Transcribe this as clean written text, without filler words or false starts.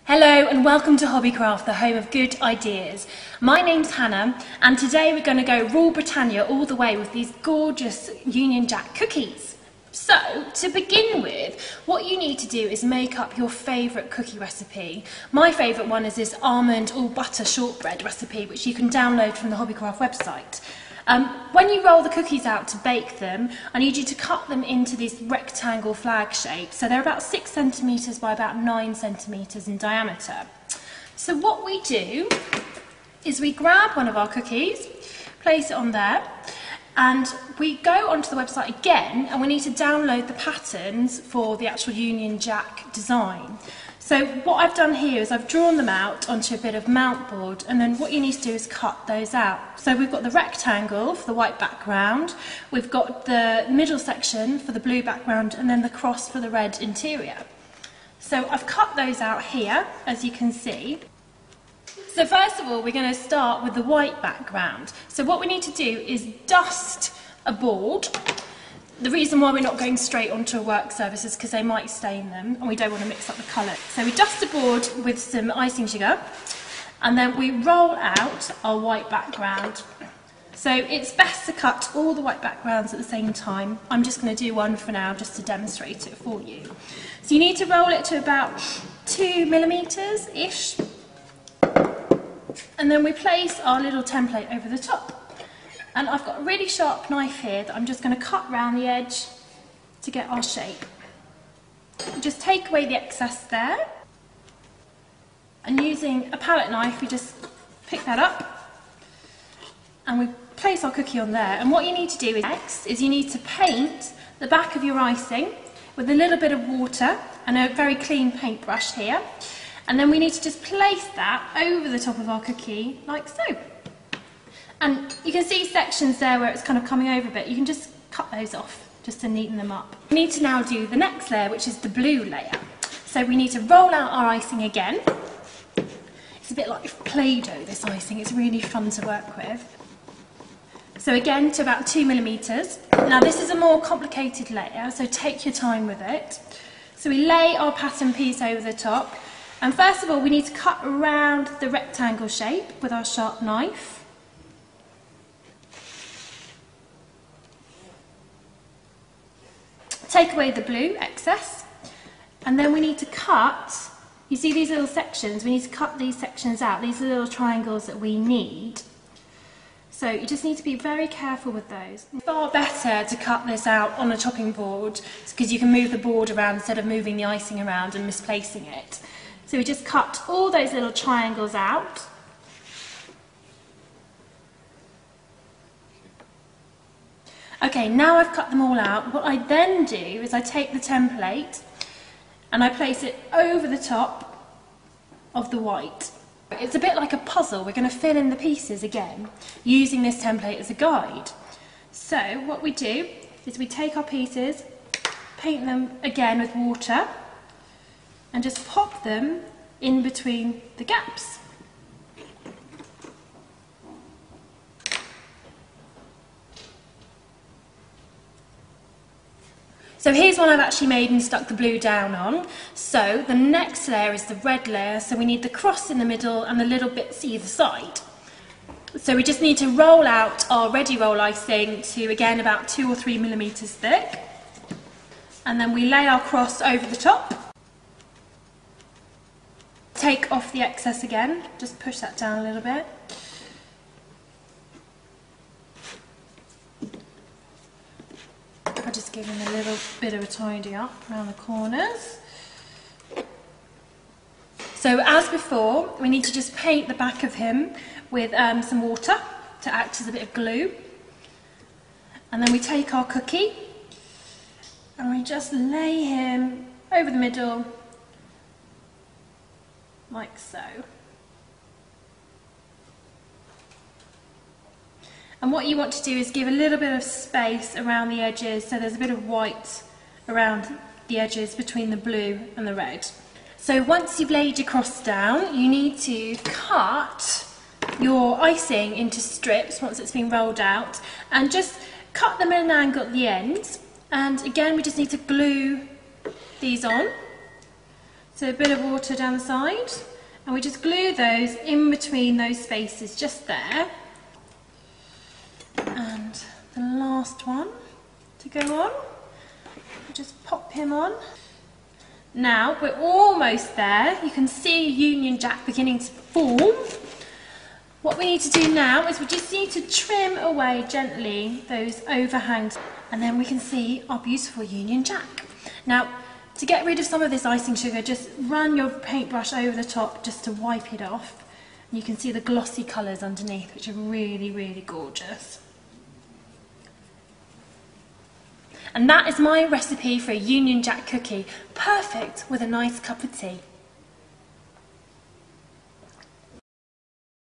Hello and welcome to HobbyCraft, the home of good ideas. My name's Hannah and today we're going to go Rule Britannia all the way with these gorgeous Union Jack cookies. So, to begin with, what you need to do is make up your favourite cookie recipe. My favourite one is this almond all butter shortbread recipe, which you can download from the HobbyCraft website. When you roll the cookies out to bake them, I need you to cut them into this rectangle flag shape. So they're about 6 centimetres by about 9 centimetres in diameter. So what we do is we grab one of our cookies, place it on there, and we go onto the website again and we need to download the patterns for the actual Union Jack design. So what I've done here is I've drawn them out onto a bit of mount board, and then what you need to do is cut those out. So we've got the rectangle for the white background, we've got the middle section for the blue background, and then the cross for the red interior. So I've cut those out here, as you can see. So first of all, we're going to start with the white background. So what we need to do is dust a board. The reason why we're not going straight onto a work surface is because they might stain them and we don't want to mix up the colour. So we dust the board with some icing sugar and then we roll out our white background. So it's best to cut all the white backgrounds at the same time. I'm just going to do one for now just to demonstrate it for you. So you need to roll it to about 2 millimetres-ish, and then we place our little template over the top. And I've got a really sharp knife here that I'm just going to cut round the edge to get our shape. Just take away the excess there. And using a palette knife, we just pick that up and we place our cookie on there. And what you need to do next is you need to paint the back of your icing with a little bit of water and a very clean paintbrush here. And then we need to just place that over the top of our cookie like so. And you can see sections there where it's kind of coming over a bit. You can just cut those off just to neaten them up. We need to now do the next layer, which is the blue layer. So we need to roll out our icing again. It's a bit like Play-Doh, this icing. It's really fun to work with. So again, to about 2 millimetres. Now this is a more complicated layer, so take your time with it. So we lay our pattern piece over the top. And first of all, we need to cut around the rectangle shape with our sharp knife. Take away the blue excess, and then we need to cut, you see these little sections, we need to cut these sections out, these are little triangles that we need. So you just need to be very careful with those. It's far better to cut this out on a chopping board because you can move the board around instead of moving the icing around and misplacing it. So we just cut all those little triangles out. Okay, now I've cut them all out. What I then do is I take the template and I place it over the top of the white. It's a bit like a puzzle. We're going to fill in the pieces again using this template as a guide. So what we do is we take our pieces, paint them again with water and just pop them in between the gaps. So here's one I've actually made and stuck the blue down on. So the next layer is the red layer, so we need the cross in the middle and the little bits either side. So we just need to roll out our ready roll icing to, again, about 2 or 3 millimetres thick. And then we lay our cross over the top. Take off the excess again, just push that down a little bit. I'll just give him a little bit of a tidy up around the corners. So as before, we need to just paint the back of him with some water to act as a bit of glue. And then we take our cookie and we just lay him over the middle like so. And what you want to do is give a little bit of space around the edges so there's a bit of white around the edges between the blue and the red. So once you've laid your cross down, you need to cut your icing into strips once it's been rolled out and just cut them at an angle at the ends. And again, we just need to glue these on. So a bit of water down the side, and we just glue those in between those spaces just there. And the last one to go on, we'll just pop him on. Now we're almost there. You can see Union Jack beginning to form. What we need to do now is we just need to trim away gently those overhangs, and then we can see our beautiful Union Jack. Now, to get rid of some of this icing sugar, just run your paintbrush over the top just to wipe it off. And you can see the glossy colours underneath, which are really, really gorgeous. And that is my recipe for a Union Jack cookie, perfect with a nice cup of tea.